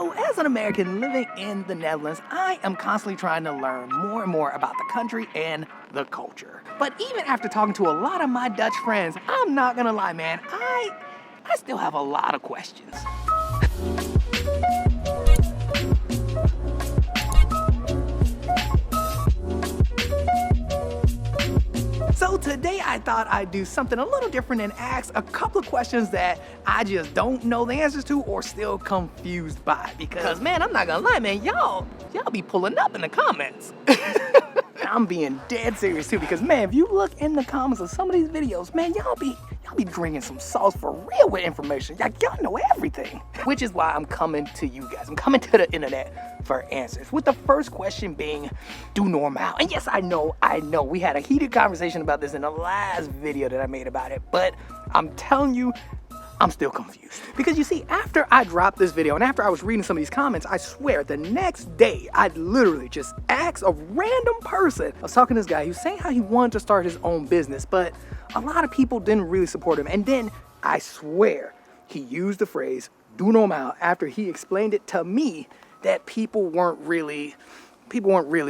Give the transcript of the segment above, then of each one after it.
So as an American living in the Netherlands, I am constantly trying to learn more and more about the country and the culture. But even after talking to a lot of my Dutch friends, I'm not gonna lie, man, I still have a lot of questions. So today I thought I'd do something a little different and ask a couple of questions that I just don't know the answers to or still confused by. Because man, I'm not gonna lie, man, y'all be pulling up in the comments. And I'm being dead serious too, because man, if you look in the comments of some of these videos, man, y'all be drinking some sauce for real with information. Y'all know everything. Which is why I'm coming to you guys. I'm coming to the internet for answers. With the first question being, do normaal. And yes, I know, we had a heated conversation about this in the last video that I made about it, but I'm telling you, I'm still confused. Because you see, after I dropped this video and after I was reading some of these comments, I swear the next day, I literally just asked a random person. I was talking to this guy, he was saying how he wanted to start his own business, but a lot of people didn't really support him. And then I swear he used the phrase, do normaal, after he explained it to me that people weren't really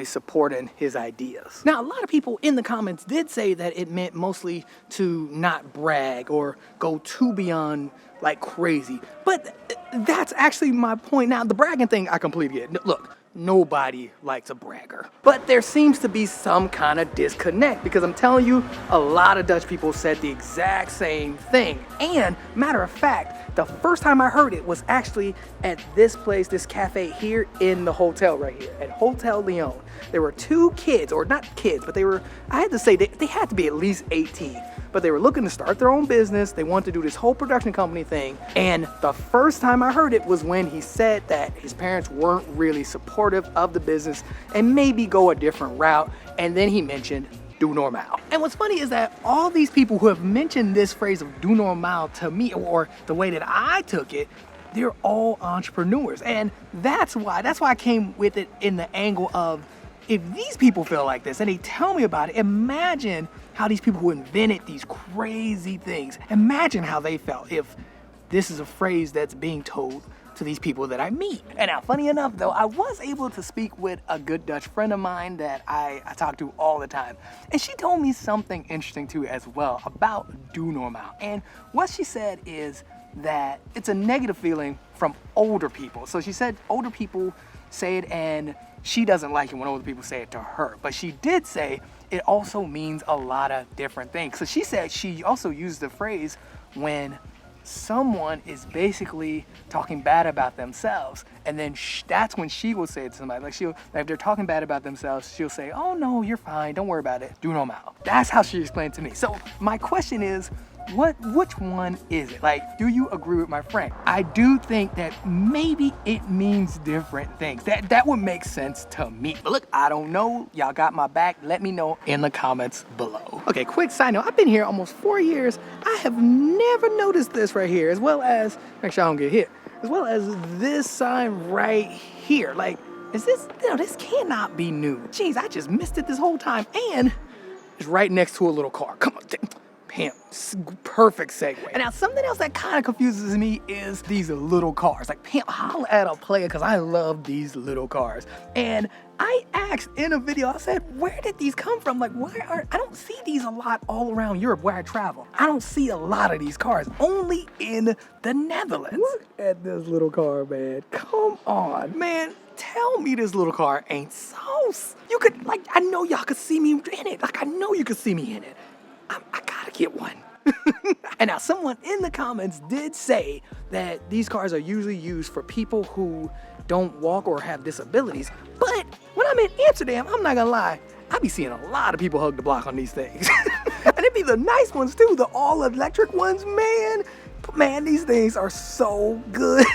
supporting his ideas. Now, a lot of people in the comments did say that it meant mostly to not brag or go too beyond like crazy. But that's actually my point. Now, the bragging thing, I completely get. Look, nobody likes a bragger. But there seems to be some kind of disconnect because I'm telling you, a lot of Dutch people said the exact same thing. And matter of fact, the first time I heard it was actually at this place, this cafe here in the hotel right here, at Hotel Lyon. There were two kids, or not kids, but I had to say, they had to be at least 18. But they were looking to start their own business. They wanted to do this whole production company thing. And the first time I heard it was when he said that his parents weren't really supportive of the business and maybe go a different route. And then he mentioned do normaal. And what's funny is that all these people who have mentioned this phrase of do normaal to me, or the way that I took it, they're all entrepreneurs. And that's why I came with it in the angle of, if these people feel like this and they tell me about it, imagine how these people who invented these crazy things, imagine how they felt if this is a phrase that's being told to these people that I meet. And now, funny enough though, I was able to speak with a good Dutch friend of mine that I talk to all the time. And she told me something interesting too as well about do normaal. And what she said is that it's a negative feeling from older people. So she said older people say it and she doesn't like it when older people say it to her. But she did say it also means a lot of different things. So she said she also used the phrase when someone is basically talking bad about themselves, and then that's when she will say it to somebody. Like if they're talking bad about themselves, she'll say, oh no, you're fine, don't worry about it, do normaal. That's how she explained it to me. So my question is, which one is it? Like, do you agree with my friend? I do think that maybe it means different things. That would make sense to me. But look, I don't know. Y'all got my back. Let me know in the comments below. Okay, quick side note. I've been here almost 4 years. I have never noticed this right here, as well as, make sure I don't get hit, as well as this sign right here. Like, is this, this cannot be new. Jeez, I just missed it this whole time. And it's right next to a little car. Come on. Pimp, perfect segue. And now something else that kind of confuses me is these little cars. Like, pimp, holla at a player, because I love these little cars. And I asked in a video, I said, where did these come from? Like, I don't see these a lot all around Europe where I travel. I don't see a lot of these cars, only in the Netherlands. Look at this little car, man. Come on, man. Tell me this little car ain't sauce. You could, like, I know y'all could see me in it. Like, I know you could see me in it. I gotta get one. And now someone in the comments did say that these cars are usually used for people who don't walk or have disabilities. But when I'm in Amsterdam, I'm not gonna lie, I be seeing a lot of people hug the block on these things. And it be the nice ones too, the all electric ones, man. Man, these things are so good.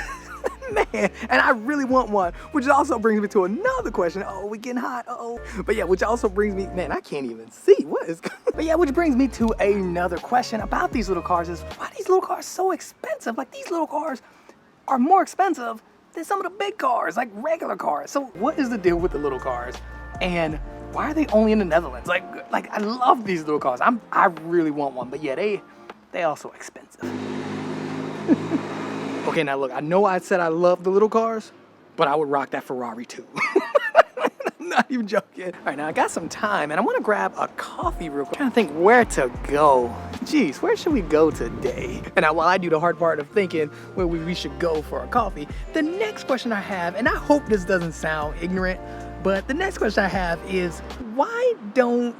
Man, and I really want one, which also brings me to another question. Oh, we getting hot, uh-oh. But yeah, which also brings me, man, I can't even see, what is, but yeah, which brings me to another question about these little cars is, why are these little cars so expensive? Like, these little cars are more expensive than some of the big cars, like regular cars. So what is the deal with the little cars? And why are they only in the Netherlands? Like I love these little cars. I really want one, but yeah, they also expensive. Okay, now look, I know I said I love the little cars, but I would rock that Ferrari too. I'm not even joking. All right, now I got some time and I want to grab a coffee real quick. I'm trying to think where to go. Jeez, where should we go today? And now while I do the hard part of thinking where we should go for a coffee, the next question I have, and I hope this doesn't sound ignorant, but the next question I have is why don't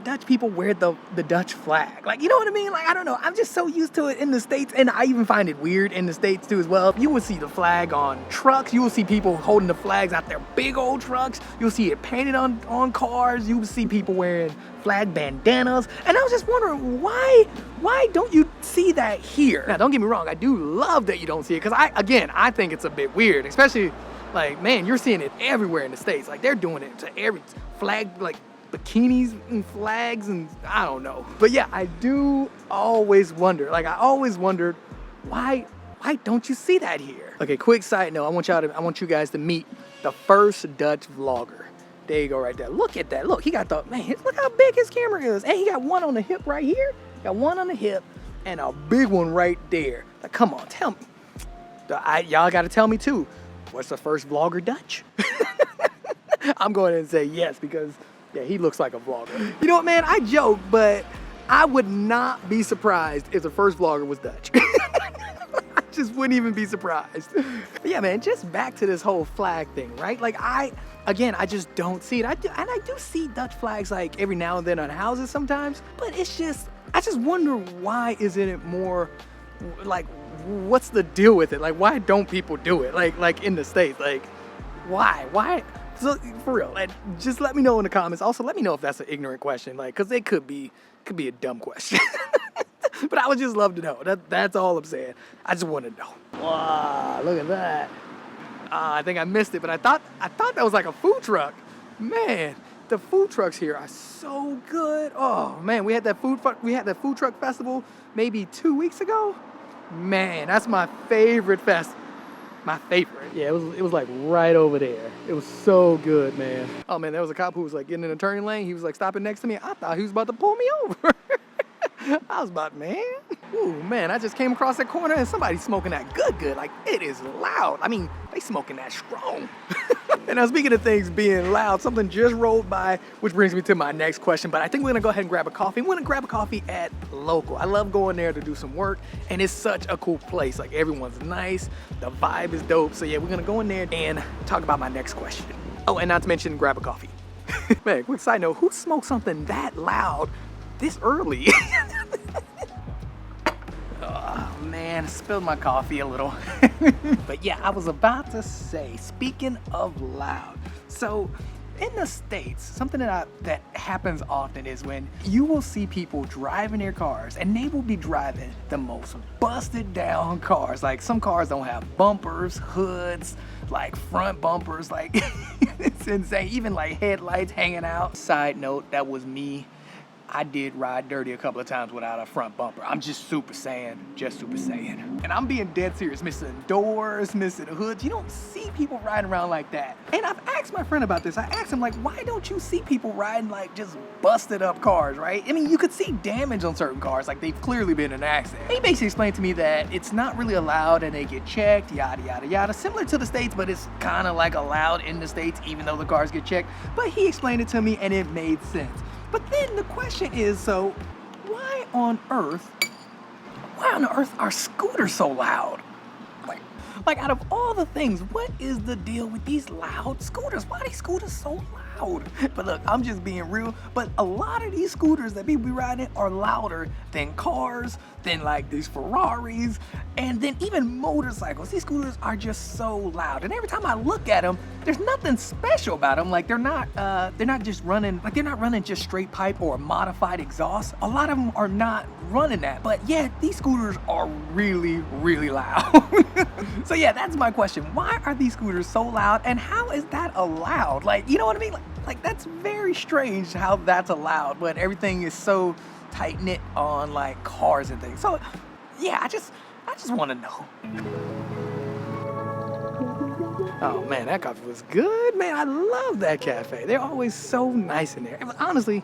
Dutch people wear the Dutch flag? Like, you know what I mean? Like, I don't know. I'm just so used to it in the States, and I even find it weird in the States too as well. You will see the flag on trucks. You will see people holding the flags out their big old trucks. You'll see it painted on cars. You will see people wearing flag bandanas. And I was just wondering, why don't you see that here? Now, don't get me wrong. I do love that you don't see it, because I think it's a bit weird, especially, like, man, you're seeing it everywhere in the States. Like, they're doing it to every flag, like, bikinis and flags and I don't know. But yeah, I do always wonder, like I always wondered, why don't you see that here? Okay, quick side note, I want you guys to meet the first Dutch vlogger. There you go right there. Look at that. Look, he got look how big his camera is. And he got one on the hip right here. Got one on the hip and a big one right there. Like, come on, tell me. Y'all gotta tell me too. What's the first vlogger Dutch? I'm going to say yes because yeah, he looks like a vlogger. You know what, man? I joke, but I would not be surprised if the first vlogger was Dutch. I just wouldn't even be surprised. But yeah, man, just back to this whole flag thing, right? Like, I just don't see it. I do see Dutch flags, like, every now and then on houses sometimes, but it's just, I just wonder why isn't it more, like, what's the deal with it? Like, why don't people do it? Like in the States, like, why? So for real, like, just let me know in the comments. Also, let me know if that's an ignorant question, like, cause it could be a dumb question. But I would just love to know. That's all I'm saying. I just want to know. Wow, look at that. I think I missed it, but I thought that was like a food truck. Man, the food trucks here are so good. Oh man, we had that food truck festival maybe 2 weeks ago. Man, that's my favorite festival. My favorite. Yeah, it was like right over there. It was so good, man. Oh man, there was a cop who was like getting in a turning lane. He was like stopping next to me. I thought he was about to pull me over. I was about, man. Ooh, man, I just came across that corner and somebody's smoking that good. Like, it is loud. I mean, they smoking that strong. And now, speaking of things being loud, something just rolled by, which brings me to my next question. But I think we're gonna go ahead and grab a coffee. We're gonna grab a coffee at Local. I love going there to do some work, and it's such a cool place. Like, everyone's nice, the vibe is dope. So yeah, we're gonna go in there and talk about my next question. Oh, and not to mention, grab a coffee. Man, quick side note, who smoked something that loud this early? Oh man, I spilled my coffee a little. But yeah, I was about to say, speaking of loud, so in the States, something that happens often is when you will see people driving their cars and they will be driving the most busted down cars. Like, some cars don't have bumpers, hoods, like front bumpers, like it's insane. Even like headlights hanging out. Side note, that was me. I did ride dirty a couple of times without a front bumper. I'm just super saying. And I'm being dead serious. Missing doors, missing hoods. You don't see people riding around like that. And I've asked my friend about this. I asked him, like, why don't you see people riding like just busted up cars, right? I mean, you could see damage on certain cars, like they've clearly been in an accident. He basically explained to me that it's not really allowed and they get checked, yada, yada, yada. Similar to the States, but it's kind of like allowed in the States, even though the cars get checked. But he explained it to me and it made sense. But then the question is, so why on earth are scooters so loud? Like out of all the things, what is the deal with these loud scooters? Why are these scooters so loud? But look, I'm just being real, but a lot of these scooters that people be riding are louder than cars, than like these Ferraris, and then even motorcycles. These scooters are just so loud. And every time I look at them, there's nothing special about them. Like, they're not just running, like they're not running just straight pipe or modified exhaust. A lot of them are not running that. But yeah, these scooters are really, really loud. So yeah, that's my question. Why are these scooters so loud, and how is that allowed? Like, you know what I mean? Like that's very strange how that's allowed, but everything is so tight-knit on like cars and things. So yeah, I just want to know. Oh man, that coffee was good, man. I love that cafe. They're always so nice in there. Honestly,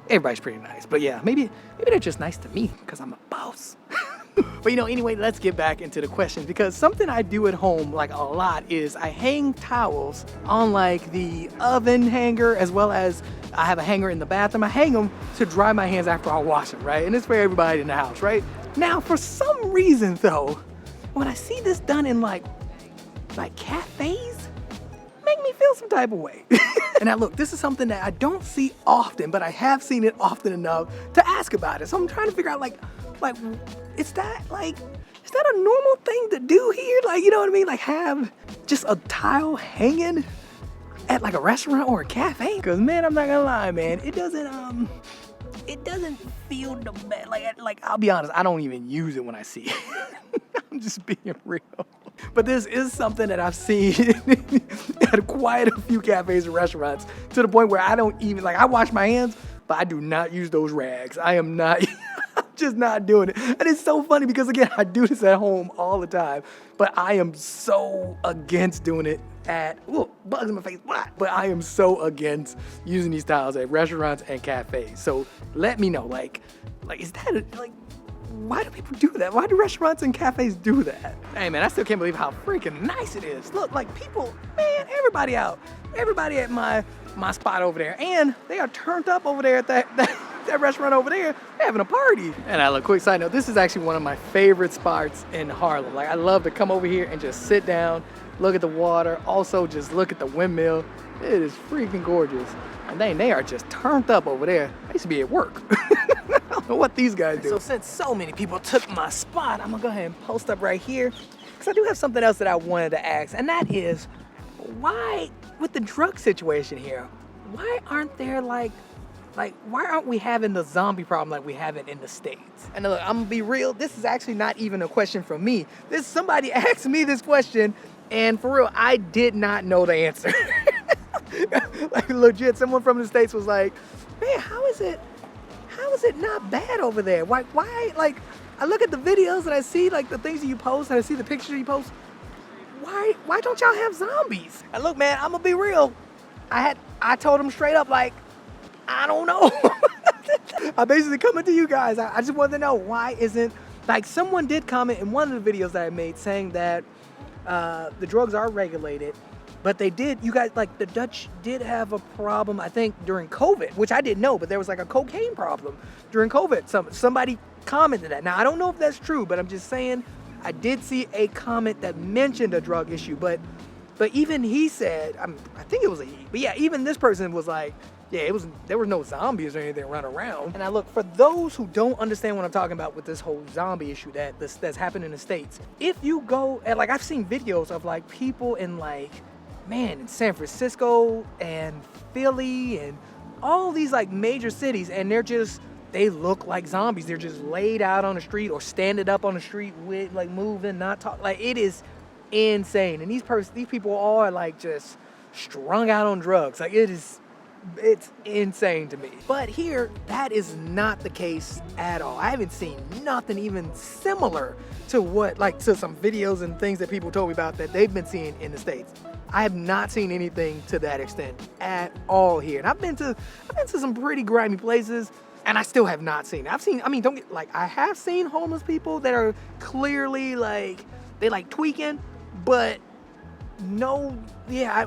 everybody's pretty nice, but yeah, maybe they're just nice to me because I'm a boss. But you know, anyway, let's get back into the questions, because something I do at home like a lot is I hang towels on like the oven hanger, as well as I have a hanger in the bathroom. I hang them to dry my hands after I wash them, right? And it's for everybody in the house, right? Now, for some reason though, when I see this done in like cafes, make me feel some type of way. And now look, this is something that I don't see often, but I have seen it often enough to ask about it. So I'm trying to figure out like, is that a normal thing to do here? Like, you know what I mean? Like have just a towel hanging at like a restaurant or a cafe? Cause man, I'm not gonna lie, man, it doesn't feel the best. Like I'll be honest, I don't even use it when I see it. I'm just being real. But this is something that I've seen at quite a few cafes and restaurants, to the point where I don't even, like, I wash my hands, but I do not use those rags. I am not, I'm just not doing it. And it's so funny because, again, I do this at home all the time, but I am so against doing it at, ooh, bugs in my face, but I am so against using these towels at restaurants and cafes. So let me know, like, is that, why do people do that? Why do restaurants and cafes do that? Hey man, I still can't believe how freaking nice it is. Look, like people, man, everybody out. Everybody at my spot over there. And they are turned up over there at that restaurant over there. They're having a party. And a quick side note, this is actually one of my favorite spots in Harlem. Like I love to come over here and just sit down, look at the water, also just look at the windmill. It is freaking gorgeous. And they are just turned up over there. I used to be at work. I don't know what these guys do. So since so many people took my spot, I'm gonna go ahead and post up right here, because I do have something else that I wanted to ask, and that is, why, with the drug situation here, why aren't there why aren't we having the zombie problem like we have it in the States? And look, I'm gonna be real, this is actually not even a question from me. Somebody asked me this question, and for real, I did not know the answer. Like legit, someone from the States was like, man, how is it not bad over there? Why, like, I look at the videos and I see like the things that you post and I see the pictures you post. Why don't y'all have zombies? And look, man, I'm gonna be real. I told him straight up, like, I don't know. I basically coming to you guys. I just wanted to know, why isn't, like, someone did comment in one of the videos that I made saying that the drugs are regulated, but they did, you guys, like, the Dutch did have a problem, I think, during COVID, which I didn't know, but there was like a cocaine problem during COVID. Somebody commented that. Now, I don't know if that's true, but I'm just saying, I did see a comment that mentioned a drug issue, but even he said, I think it was a he, but yeah, even this person was like, yeah, there was no zombies or anything running around. And I look, for those who don't understand what I'm talking about with this whole zombie issue that's happened in the States, if you go, and like, I've seen videos of like people in like, man, in San Francisco and Philly and all these like major cities, and they look like zombies. They're just laid out on the street or standing up on the street with like moving, not talking. Like, it is insane. And these people are like just strung out on drugs. Like, it's insane to me. But here, that is not the case at all. I haven't seen nothing even similar to to some videos and things that people told me about that they've been seeing in the States. I have not seen anything to that extent at all here. And I've been to some pretty grimy places, and I still have not seen it. I have seen homeless people that are clearly like, they like tweaking, but no, yeah,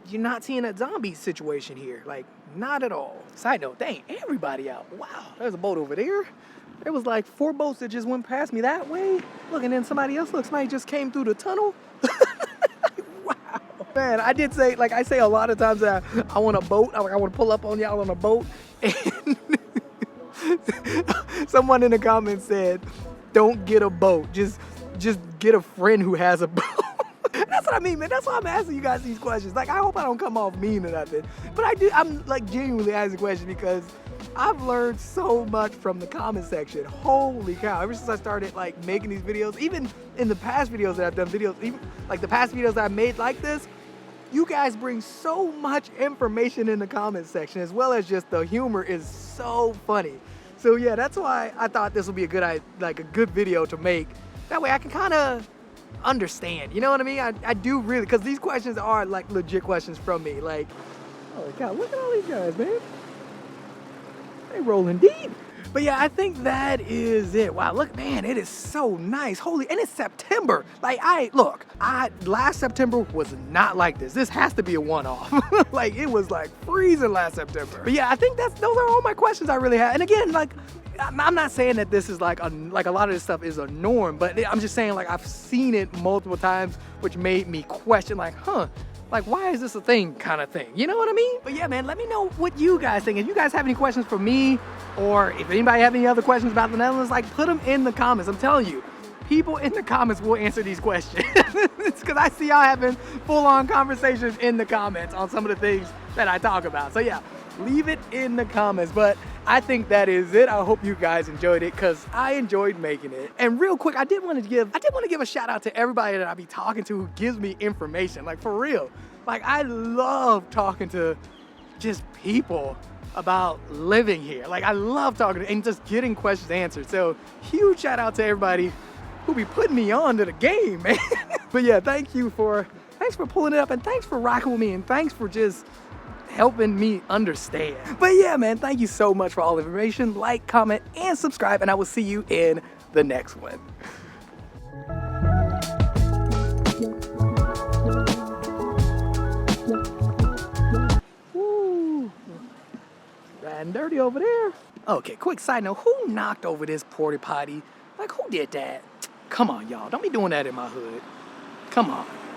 you're not seeing a zombie situation here. Like, not at all. Side note, dang, everybody out. Wow, there's a boat over there. There was like 4 boats that just went past me that way. Look, and then somebody just came through the tunnel. Wow. Man, I did say, like I say a lot of times that I want a boat. I want to pull up on y'all on a boat. And someone in the comments said, don't get a boat. Just get a friend who has a boat. That's what I mean, man. That's why I'm asking you guys these questions. Like, I hope I don't come off mean or nothing. But I'm like genuinely asking questions because I've learned so much from the comment section. Holy cow. Ever since I started like making these videos, even in the past videos that I've done, even like the past videos that I made like this, you guys bring so much information in the comment section, as well as just the humor is so funny. So yeah, that's why I thought this would be a good video to make. That way I can kind of understand, you know what I mean? I do really, because these questions are like legit questions from me. Like, holy cow, look at all these guys, man. They rolling deep. But yeah, I think that is it. Wow, look, man, it is so nice. Holy, and it's September. Like, last September was not like this. This has to be a one-off. Like, it was like freezing last September. But yeah, I think those are all my questions I really have. And again, like, I'm not saying that this is like a lot of this stuff is a norm, but I'm just saying, like, I've seen it multiple times, which made me question, like, like, why is this a thing kind of thing? You know what I mean? But yeah, man, let me know what you guys think. If you guys have any questions for me, or if anybody have any other questions about the Netherlands, like, put them in the comments. I'm telling you, people in the comments will answer these questions. It's because I see y'all having full-on conversations in the comments on some of the things that I talk about. So yeah, leave it in the comments. But I think that is it. I hope you guys enjoyed it, because I enjoyed making it. And real quick, I did want to give a shout out to everybody that I be talking to who gives me information. Like, for real. Like, I love talking to just people about living here. Like, I love talking and just getting questions answered. So huge shout out to everybody who be putting me on to the game, man. But yeah, thanks for pulling it up, and thanks for rocking with me, and thanks for just helping me understand. But yeah, man, thank you so much for all the information. Like, comment, and subscribe, and I will see you in the next one. Woo. Riding dirty over there. Okay, quick side note, who knocked over this porta potty? Like, who did that? Come on, y'all, don't be doing that in my hood. Come on.